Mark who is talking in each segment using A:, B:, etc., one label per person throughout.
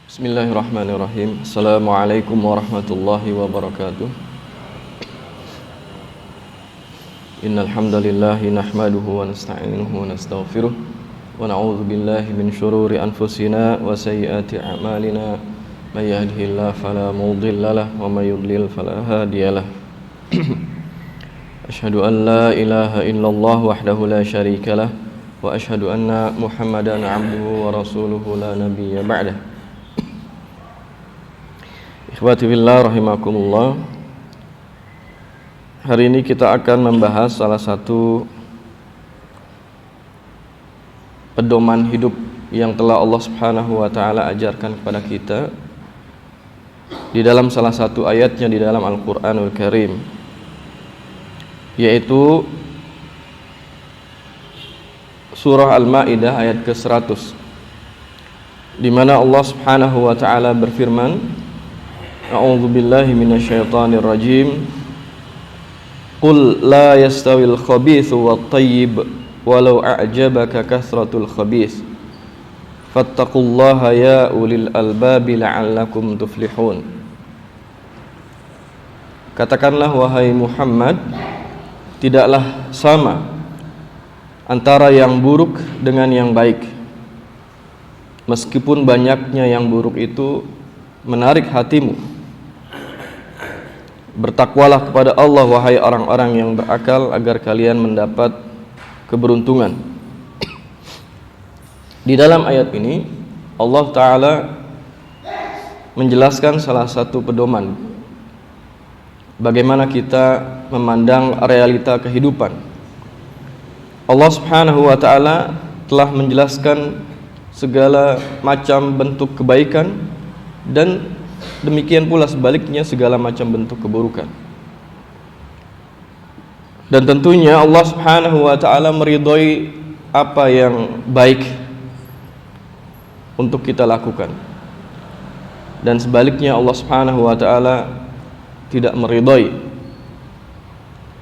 A: Bismillahirrahmanirrahim. Assalamualaikum warahmatullahi wabarakatuh. Innal hamdalillah nahmaduhu wa nasta'inuhu wa nastaghfiruh wa na'udzu billahi min shururi anfusina wa sayyiati a'malina. May yahdihillahu fala mudilla lahu wa may yudlil fala hadiya lahu. Asyhadu an la ilaha illallah wahdahu la syarika lah wa asyhadu anna Muhammadan 'abduhu wa rasuluhu la nabiyya ba'dah. Ikhwati fillah rahimakumullah. Hari ini kita akan membahas salah satu pedoman hidup yang telah Allah Subhanahu wa taala ajarkan kepada kita di dalam salah satu ayatnya di dalam Al-Qur'anul Karim, yaitu surah Al-Maidah ayat ke-100, di mana Allah Subhanahu wa taala berfirman, A'udzu billahi minasyaitonir rajim. Qul la yastawil khabithu wat thayyib walau a'jabaka kathratul khabith. Fattaqullaha ya ulil albabi la'allakum tuflihun. Katakanlah wahai Muhammad, tidaklah sama antara yang buruk dengan yang baik. Meskipun banyaknya yang buruk itu menarik hatimu. Bertakwalah kepada Allah wahai orang-orang yang berakal agar kalian mendapat keberuntungan. Di dalam ayat ini Allah Ta'ala menjelaskan salah satu pedoman bagaimana kita memandang realita kehidupan. Allah Subhanahu wa Ta'ala telah menjelaskan segala macam bentuk kebaikan dan demikian pula sebaliknya segala macam bentuk keburukan. Dan tentunya Allah Subhanahu wa taala meridhai apa yang baik untuk kita lakukan. Dan sebaliknya Allah Subhanahu wa taala tidak meridhai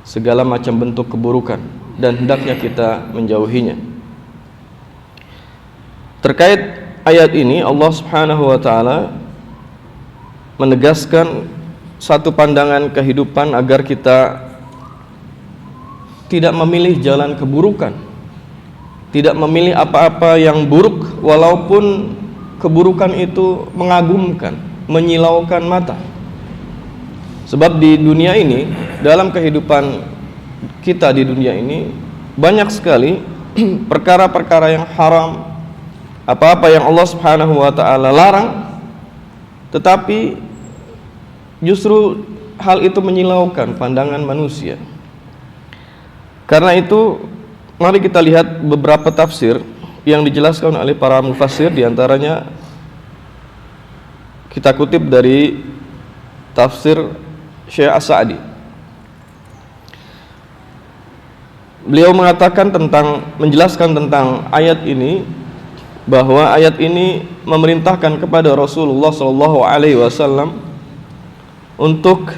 A: segala macam bentuk keburukan dan hendaknya kita menjauhinya. Terkait ayat ini Allah Subhanahu wa taala menegaskan satu pandangan kehidupan agar kita tidak memilih jalan keburukan, tidak memilih apa-apa yang buruk walaupun keburukan itu mengagumkan, menyilaukan mata. Sebab di dunia ini, dalam kehidupan kita di dunia ini banyak sekali perkara-perkara yang haram, apa-apa yang Allah Subhanahu wa taala larang, tetapi justru hal itu menyilaukan pandangan manusia. Karena itu mari kita lihat beberapa tafsir yang dijelaskan oleh para mufassir. Di antaranya kita kutip dari tafsir Syekh As-Sa'di. Beliau mengatakan menjelaskan tentang ayat ini, bahwa ayat ini memerintahkan kepada Rasulullah SAW untuk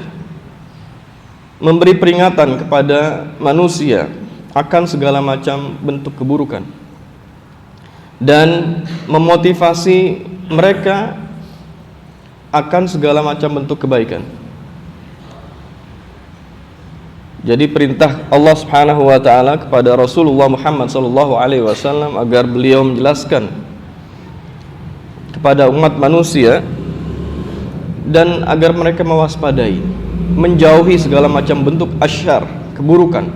A: memberi peringatan kepada manusia akan segala macam bentuk keburukan dan memotivasi mereka akan segala macam bentuk kebaikan. Jadi perintah Allah Subhanahu wa taala kepada Rasulullah Muhammad SAW agar beliau menjelaskan kepada umat manusia dan agar mereka mewaspadai, menjauhi segala macam bentuk asyar, keburukan.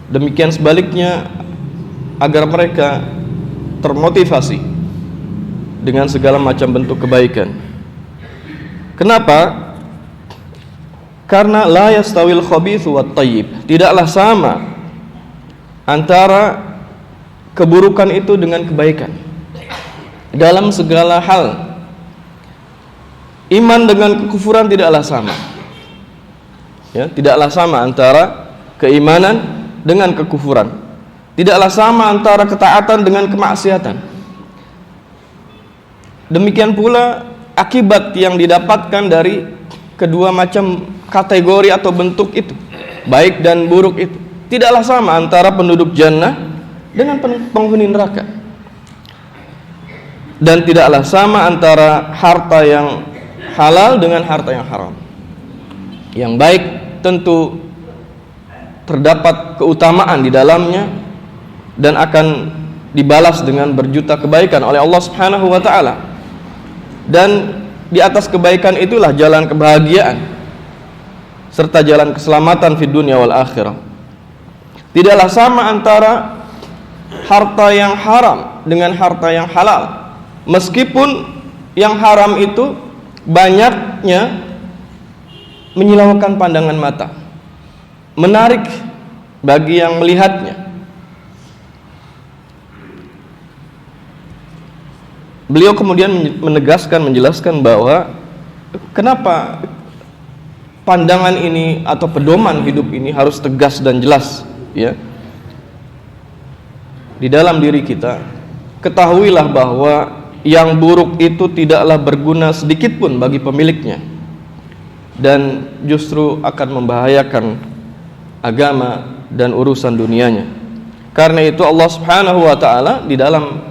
A: Demikian sebaliknya agar mereka termotivasi dengan segala macam bentuk kebaikan. Kenapa? Karena la yastawil khabithu wat thayyib, tidaklah sama antara keburukan itu dengan kebaikan dalam segala hal. Iman dengan kekufuran tidaklah sama, ya, tidaklah sama antara keimanan dengan kekufuran, tidaklah sama antara ketaatan dengan kemaksiatan. Demikian pula akibat yang didapatkan dari kedua macam kategori atau bentuk itu, baik dan buruk itu, tidaklah sama antara penduduk jannah dengan penghuni neraka. Dan tidaklah sama antara harta yang halal dengan harta yang haram. Yang baik tentu terdapat keutamaan di dalamnya dan akan dibalas dengan berjuta kebaikan oleh Allah Subhanahu wa taala. Dan di atas kebaikan itulah jalan kebahagiaan serta jalan keselamatan di dunia wal akhirah. Tidaklah sama antara harta yang haram dengan harta yang halal. Meskipun yang haram itu banyaknya menyilaukan pandangan mata, menarik bagi yang melihatnya. Beliau kemudian menjelaskan bahwa kenapa pandangan ini atau pedoman hidup ini harus tegas dan jelas, ya. Di dalam diri kita, ketahuilah bahwa yang buruk itu tidaklah berguna sedikit pun bagi pemiliknya dan justru akan membahayakan agama dan urusan dunianya. Karena itu Allah Subhanahu wa taala di dalam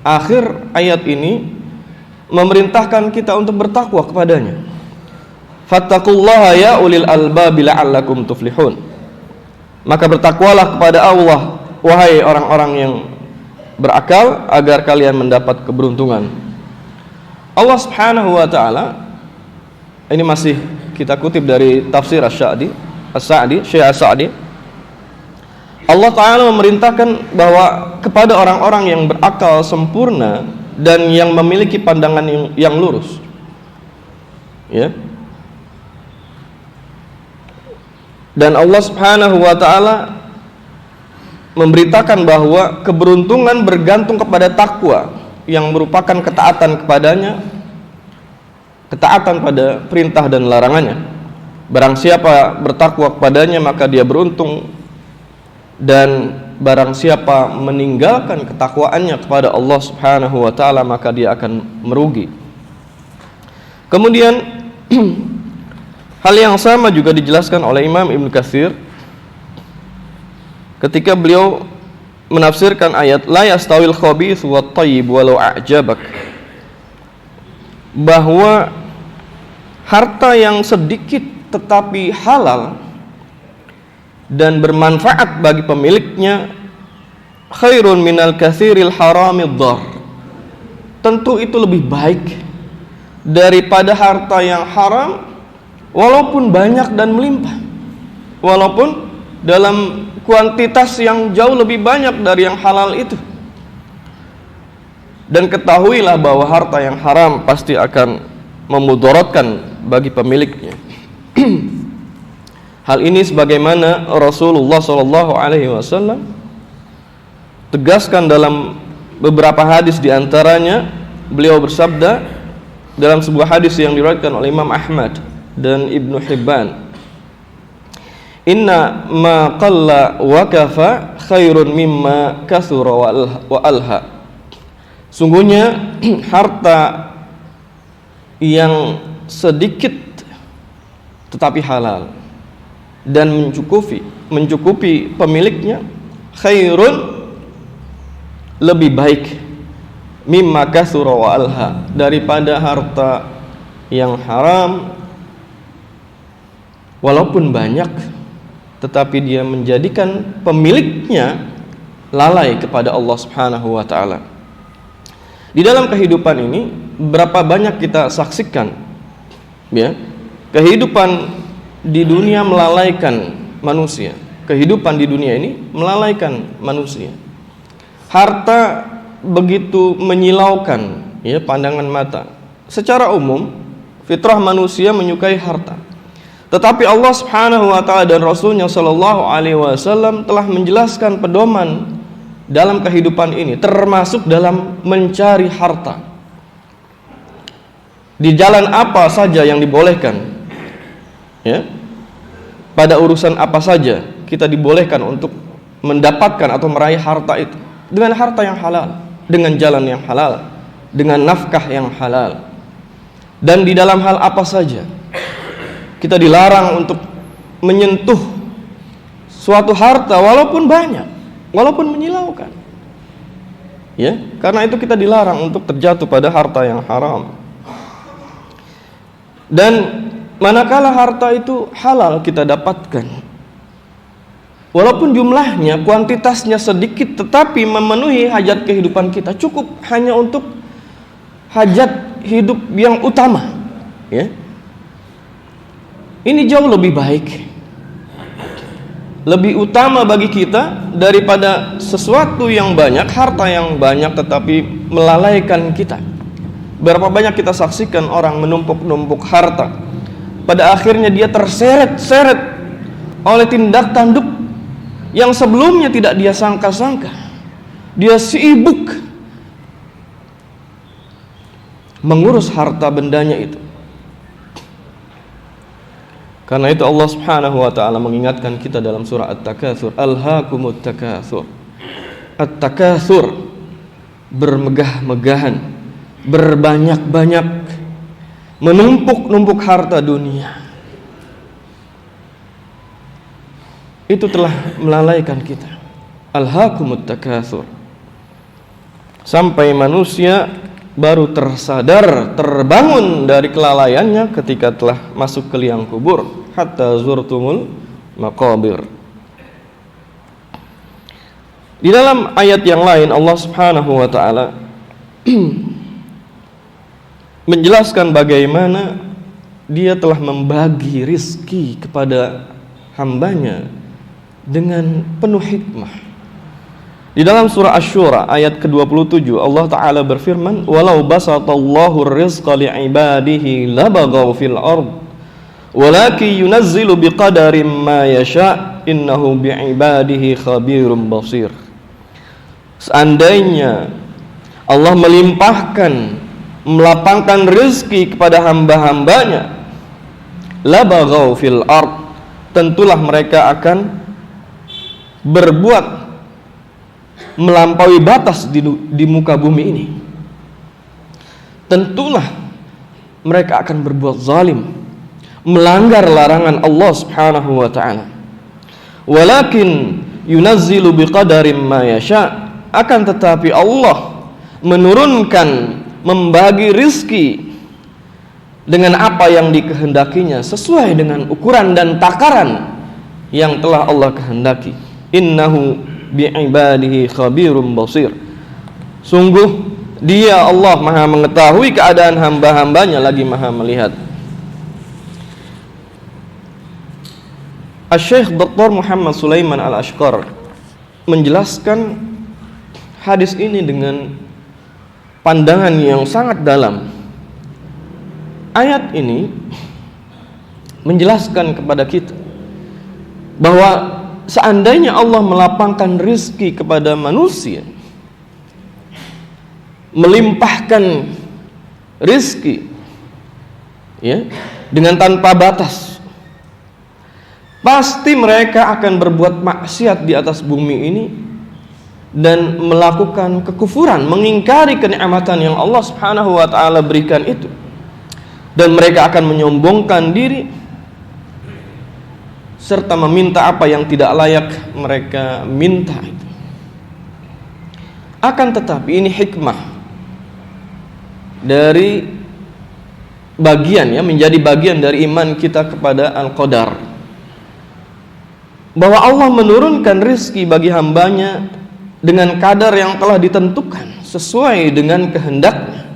A: akhir ayat ini memerintahkan kita untuk bertakwa kepadanya. Fattaqullaha ya ulil albabi la'allakum tuflihun. Maka bertakwalah kepada Allah wahai orang-orang yang berakal agar kalian mendapat keberuntungan. Allah Subhanahu wa taala, ini masih kita kutip dari tafsir Syekh As-Sa'di. Allah taala memerintahkan bahwa kepada orang-orang yang berakal sempurna dan yang memiliki pandangan yang lurus, ya. Dan Allah Subhanahu wa taala memberitakan bahwa keberuntungan bergantung kepada takwa yang merupakan ketaatan kepadanya, ketaatan pada perintah dan larangannya. Barang siapa bertakwa kepadanya maka dia beruntung, dan barang siapa meninggalkan ketakwaannya kepada Allah Subhanahu wa taala maka dia akan merugi. Kemudian hal yang sama juga dijelaskan oleh Imam Ibnu Katsir ketika beliau menafsirkan ayat la yastawil khabith wat thayyib walau a'jabak, bahwa harta yang sedikit tetapi halal dan bermanfaat bagi pemiliknya khairun minal katsiril haramid dhar, tentu itu lebih baik daripada harta yang haram walaupun banyak dan melimpah, walaupun dalam kuantitas yang jauh lebih banyak dari yang halal itu. Dan ketahuilah bahwa harta yang haram pasti akan memudaratkan bagi pemiliknya. Hal ini sebagaimana Rasulullah SAW tegaskan dalam beberapa hadis, di antaranya beliau bersabda dalam sebuah hadis yang diriwayatkan oleh Imam Ahmad dan Ibnu Hibban, inna ma qalla wa kafa khairun mimma kathura wa alha. Sungguhnya harta yang sedikit tetapi halal dan mencukupi pemiliknya khairun, lebih baik, mimma kathura wa alha, daripada harta yang haram walaupun banyak tetapi dia menjadikan pemiliknya lalai kepada Allah Subhanahu wa taala. Di dalam kehidupan ini berapa banyak kita saksikan, ya, kehidupan di dunia melalaikan manusia. Kehidupan di dunia ini melalaikan manusia. Harta begitu menyilaukan, ya, pandangan mata. Secara umum fitrah manusia menyukai harta. Tetapi Allah Subhanahu wa taala dan Rasulnya sallallahu alaihi wasallam telah menjelaskan pedoman dalam kehidupan ini, termasuk dalam mencari harta. Di jalan apa saja yang dibolehkan, ya, pada urusan apa saja kita dibolehkan untuk mendapatkan atau meraih harta itu, dengan harta yang halal, dengan jalan yang halal, dengan nafkah yang halal. Dan di dalam hal apa saja kita dilarang untuk menyentuh suatu harta walaupun banyak, walaupun menyilaukan. Ya, karena itu kita dilarang untuk terjatuh pada harta yang haram. Dan manakala harta itu halal kita dapatkan, walaupun jumlahnya, kuantitasnya sedikit, tetapi memenuhi hajat kehidupan kita, cukup hanya untuk hajat hidup yang utama, ya. Ini jauh lebih baik, lebih utama bagi kita daripada sesuatu yang banyak, harta yang banyak tetapi melalaikan kita. Berapa banyak kita saksikan orang menumpuk-numpuk harta, pada akhirnya dia terseret-seret oleh tindak tanduk yang sebelumnya tidak dia sangka-sangka. Dia sibuk mengurus harta bendanya itu. Karena itu Allah Subhanahu wa taala mengingatkan kita dalam surah At-Takatsur, alhaakumut takatsur. At-takatsur, bermegah-megahan, berbanyak-banyak, menumpuk-numpuk harta dunia. Itu telah melalaikan kita. Alhaakumut takatsur. Sampai manusia baru tersadar, terbangun dari kelalaiannya ketika telah masuk ke liang kubur, hatta zurtumul maqabir. Di dalam ayat yang lain Allah Subhanahu wa taala menjelaskan bagaimana Dia telah membagi rizki kepada hambanya dengan penuh hikmah. Di dalam surah Asy-Syura ayat ke-27 Allah Ta'ala berfirman, walau basatallahu rizqa li'ibadihi labaghaw fil ard walakin yunazzilu biqadarin ma yasha innahu bi'ibadihi khabirum basir. Seandainya Allah melimpahkan, melapangkan rezeki kepada hamba-hambanya, labaghaw fil ard, tentulah mereka akan berbuat melampaui batas di muka bumi ini. Tentulah mereka akan berbuat zalim, melanggar larangan Allah Subhanahu wa taala. Walakin yunazzilu biqadarin ma yasha, akan tetapi Allah menurunkan, membagi rizki dengan apa yang dikehendakinya sesuai dengan ukuran dan takaran yang telah Allah kehendaki. Innahu bi'ibadihi khabirum basir. Sungguh Dia Allah Maha mengetahui keadaan hamba-hambanya, lagi Maha melihat. Asy-Syaikh Dr. Muhammad Sulaiman Al-Ashqar menjelaskan hadis ini dengan pandangan yang sangat dalam. Ayat ini menjelaskan kepada kita bahwa seandainya Allah melapangkan rizki kepada manusia, melimpahkan rizki, ya, dengan tanpa batas, pasti mereka akan berbuat maksiat di atas bumi ini dan melakukan kekufuran, mengingkari kenikmatan yang Allah Subhanahu wa taala berikan itu, dan mereka akan menyombongkan diri serta meminta apa yang tidak layak mereka minta itu. Akan tetapi ini hikmah dari bagian, ya, menjadi bagian dari iman kita kepada Al-Qadar, bahwa Allah menurunkan rizki bagi hambanya dengan kadar yang telah ditentukan sesuai dengan kehendaknya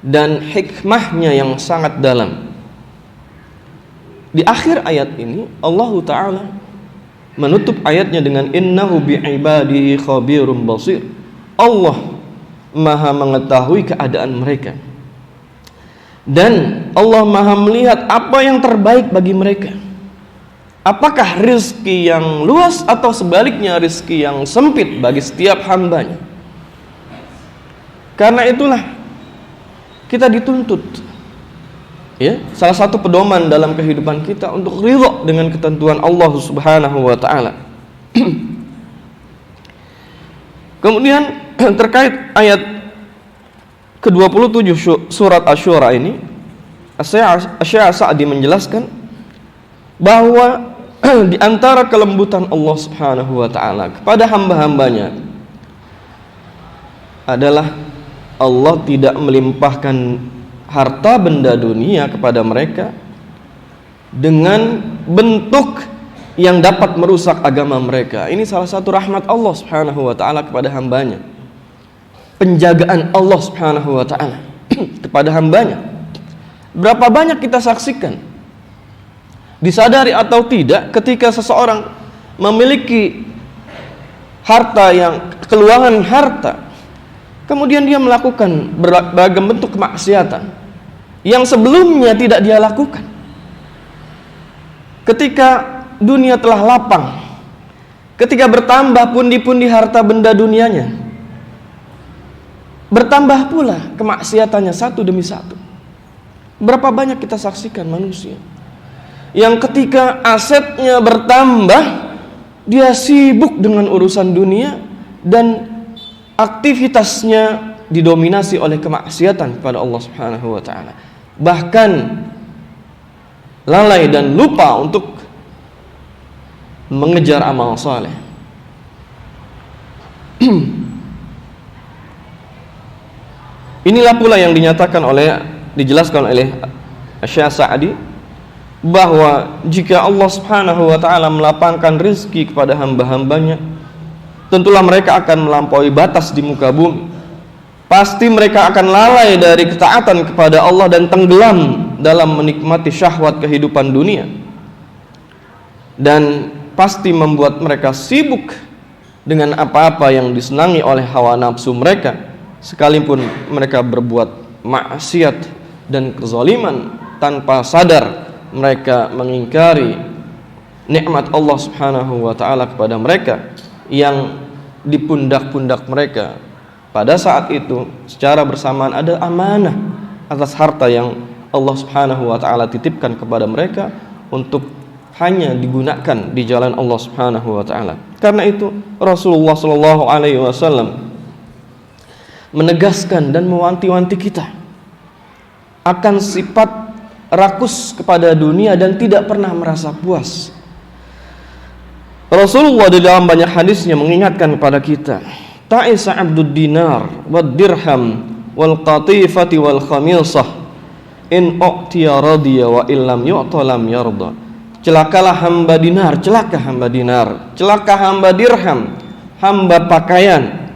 A: dan hikmahnya yang sangat dalam. Di akhir ayat ini Allah Ta'ala menutup ayatnya dengan innahu bi'ibadihi khabirum basir. Allah Maha mengetahui keadaan mereka, dan Allah Maha melihat apa yang terbaik bagi mereka. Apakah rizki yang luas atau sebaliknya rizki yang sempit bagi setiap hambanya. Karena itulah kita dituntut, ya, salah satu pedoman dalam kehidupan kita untuk ridha dengan ketentuan Allah Subhanahu wa taala. Kemudian terkait ayat ke-27 surat Asy-Syura ini, Asy-Syaikh Sa'di menjelaskan bahwa di antara kelembutan Allah Subhanahu wa taala kepada hamba-hambanya adalah Allah tidak melimpahkan harta benda dunia kepada mereka dengan bentuk yang dapat merusak agama mereka. Ini salah satu rahmat Allah Subhanahu wa taala kepada hambanya. Penjagaan Allah Subhanahu wa taala kepada hambanya. Berapa banyak kita saksikan, disadari atau tidak, ketika seseorang memiliki harta yang keluangan harta, kemudian dia melakukan beragam bentuk kemaksiatan yang sebelumnya tidak dia lakukan. Ketika dunia telah lapang, ketika bertambah pundi-pundi harta benda dunianya, bertambah pula kemaksiatannya satu demi satu. Berapa banyak kita saksikan manusia yang ketika asetnya bertambah, dia sibuk dengan urusan dunia dan aktivitasnya didominasi oleh kemaksiatan kepada Allah Subhanahu wa taala. Bahkan lalai dan lupa untuk mengejar amal saleh. Inilah pula yang dijelaskan oleh Syekh Sa'di, bahwa jika Allah Subhanahu wa taala melapangkan rezeki kepada hamba-hambanya, tentulah mereka akan melampaui batas di muka bumi. Pasti mereka akan lalai dari ketaatan kepada Allah dan tenggelam dalam menikmati syahwat kehidupan dunia, dan pasti membuat mereka sibuk dengan apa-apa yang disenangi oleh hawa nafsu mereka, sekalipun mereka berbuat maksiat dan kezaliman tanpa sadar. Mereka mengingkari nikmat Allah Subhanahu wa taala kepada mereka yang di pundak-pundak mereka pada saat itu secara bersamaan ada amanah atas harta yang Allah Subhanahu wa taala titipkan kepada mereka untuk hanya digunakan di jalan Allah Subhanahu wa taala. Karena itu Rasulullah sallallahu alaihi wasallam menegaskan dan mewanti-wanti kita akan sifat rakus kepada dunia dan tidak pernah merasa puas. Rasulullah di dalam banyak hadisnya mengingatkan kepada kita, ta'isa abdud dinar wad dirham wal qatifati wal khamisah in u'tiya radiya wa illam yu'ta lam yarda. Celakalah hamba dinar, celaka hamba dinar, celaka hamba dirham, hamba pakaian.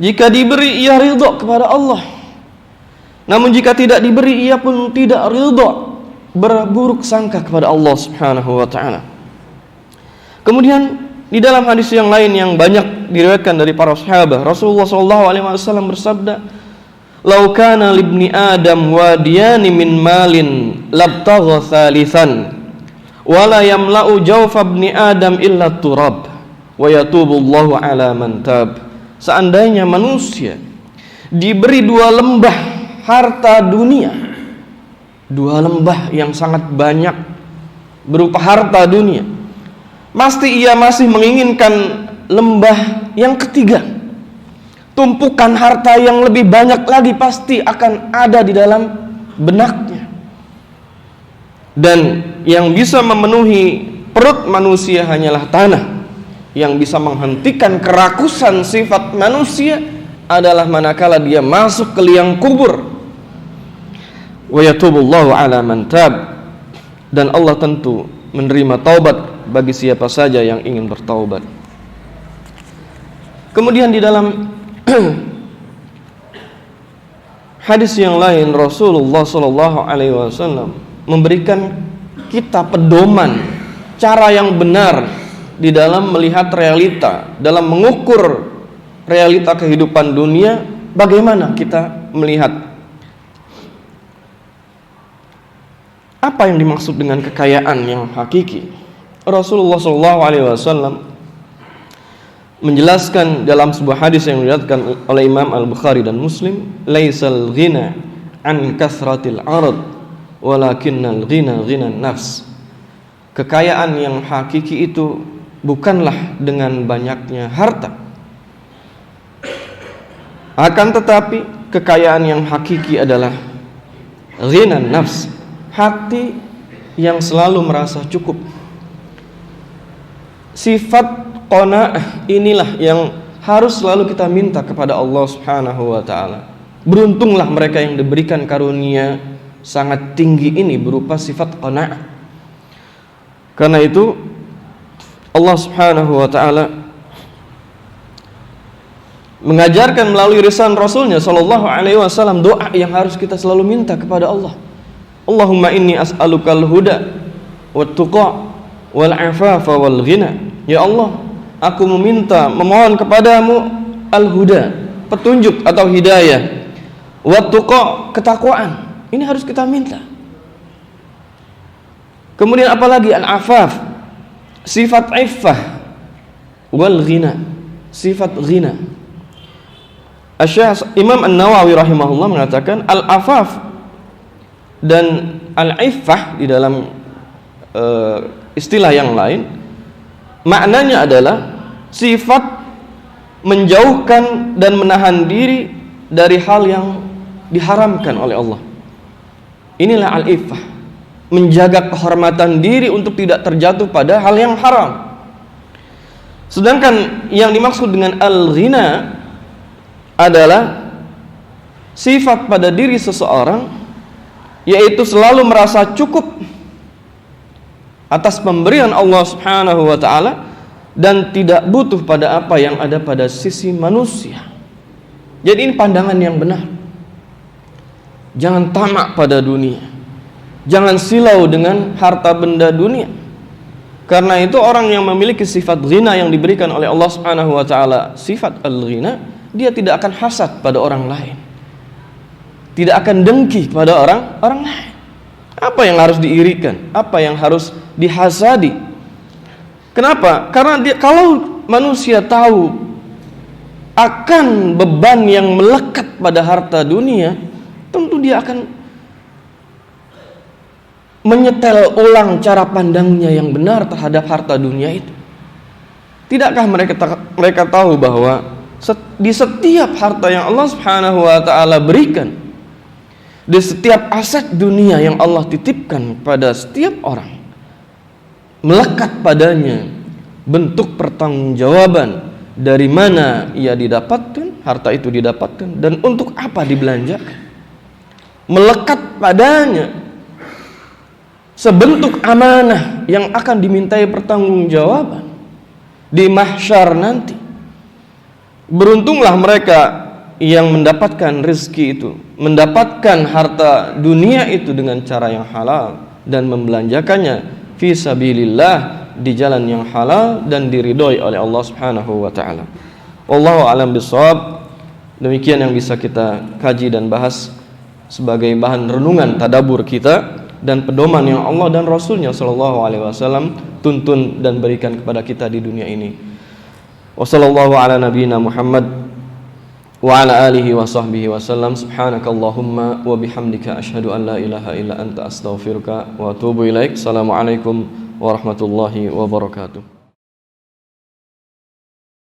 A: Jika diberi ia ridha kepada Allah, namun jika tidak diberi ia pun tidak ridha, berburuk sangka kepada Allah Subhanahu wa taala. Kemudian di dalam hadis yang lain yang banyak diriwayatkan dari para sahabat, Rasulullah sallallahu alaihi wasallam bersabda, "Lau kana libni Adam wadiyani min malin labtagha thalithan wa la yamla'u jawfa ibni Adam illa turab wa yatubu Allahu ala man tab." Seandainya manusia diberi dua lembah harta dunia, dua lembah yang sangat banyak berupa harta dunia, pasti ia masih menginginkan lembah yang ketiga. Tumpukan harta yang lebih banyak lagi pasti akan ada di dalam benaknya. Dan yang bisa memenuhi perut manusia hanyalah tanah. Yang bisa menghentikan kerakusan sifat manusia adalah manakala dia masuk ke liang kubur. Wa yatubullahu ala man tab, dan Allah tentu menerima taubat bagi siapa saja yang ingin bertaubat. Kemudian di dalam hadis yang lain Rasulullah sallallahu alaihi wasallam memberikan kita pedoman cara yang benar di dalam melihat realita, dalam mengukur realita kehidupan dunia. Bagaimana kita melihat apa yang dimaksud dengan kekayaan yang hakiki? Rasulullah SAW menjelaskan dalam sebuah hadis yang diriwayatkan oleh Imam Al-Bukhari dan Muslim, "Laisal ghina an kasratil arad, walakinnal ghina ghinan nafs." Kekayaan yang hakiki itu bukanlah dengan banyaknya harta, akan tetapi kekayaan yang hakiki adalah ghinan nafs, hati yang selalu merasa cukup. Sifat qanaah inilah yang harus selalu kita minta kepada Allah Subhanahu wa taala. Beruntunglah mereka yang diberikan karunia sangat tinggi ini berupa sifat qanaah. Karena itu Allah Subhanahu wa taala mengajarkan melalui risalah Rasulnya sallallahu alaihi wasallam doa yang harus kita selalu minta kepada Allah. Allahumma inni as'alukal huda wat tuqa wal afafa wal ghina. Ya Allah, aku memohon kepadamu al-huda, petunjuk atau hidayah, wat tuqa, ketakwaan. Ini harus kita minta. Kemudian apalagi al-afaf, sifat iffah, wal ghina, sifat ghina. Imam An-Nawawi rahimahullah mengatakan al-afaf dan al-iffah di dalam istilah yang lain maknanya adalah sifat menjauhkan dan menahan diri dari hal yang diharamkan oleh Allah. Inilah al-iffah, menjaga kehormatan diri untuk tidak terjatuh pada hal yang haram. Sedangkan yang dimaksud dengan al-ghina adalah sifat pada diri seseorang yaitu selalu merasa cukup atas pemberian Allah Subhanahu wa taala dan tidak butuh pada apa yang ada pada sisi manusia. Jadi ini pandangan yang benar. Jangan tamak pada dunia. Jangan silau dengan harta benda dunia. Karena itu orang yang memiliki sifat ghina yang diberikan oleh Allah Subhanahu wa taala, sifat al-ghina, dia tidak akan hasad pada orang lain. Tidak akan dengki pada orang lain. Apa yang harus diirikan? Apa yang harus dihasadi? Kenapa? Karena kalau manusia tahu akan beban yang melekat pada harta dunia, tentu dia akan menyetel ulang cara pandangnya yang benar terhadap harta dunia itu. Tidakkah mereka tahu bahwa di setiap harta yang Allah Subhanahu wa taala berikan, di setiap aset dunia yang Allah titipkan pada setiap orang, melekat padanya bentuk pertanggungjawaban dari mana ia didapatkan, harta itu didapatkan, dan untuk apa dibelanjakan. Melekat padanya sebentuk amanah yang akan dimintai pertanggungjawaban di mahsyar nanti. Beruntunglah mereka yang mendapatkan rezeki itu, mendapatkan harta dunia itu dengan cara yang halal dan membelanjakannya fi sabilillah, di jalan yang halal dan diridhoi oleh Allah Subhanahu wa taala. Wallahu a'lam bishawab. Demikian yang bisa kita kaji dan bahas sebagai bahan renungan tadabbur kita dan pedoman yang Allah dan Rasulnya sallallahu alaihi wasallam tuntun dan berikan kepada kita di dunia ini. Wassallallahu ala nabiyyina Muhammad wa ala alihi wa sahbihi wasallam. Subhanakallahumma wa bihamdika asyhadu an la ilaha illa anta astaghfiruka wa atubu ilaik. Assalamualaikum warahmatullahi wabarakatuh.